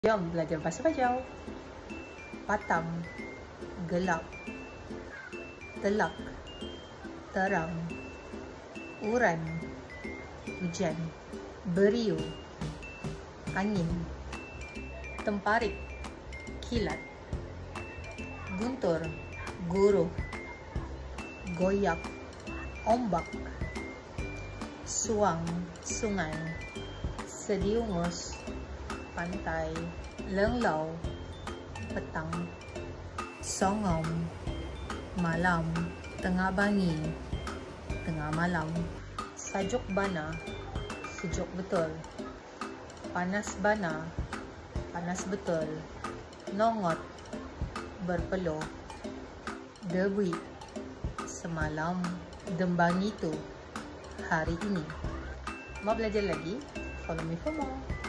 Jom belajar bahasa Bajau. Patang, gelap, telak, terang, uran, hujan, beriu, angin, temparik, kilat, guntur, guruh, goyak, ombak, suang, sungai, sediungus, pantai, lenglau, petang, songom, malam, tengah bangi, tengah malam, sajuk bana, sejuk betul, panas bana, panas betul, nongot, berpeluh, debuit, semalam, dembang itu, hari ini. Mau belajar lagi? Follow me for more.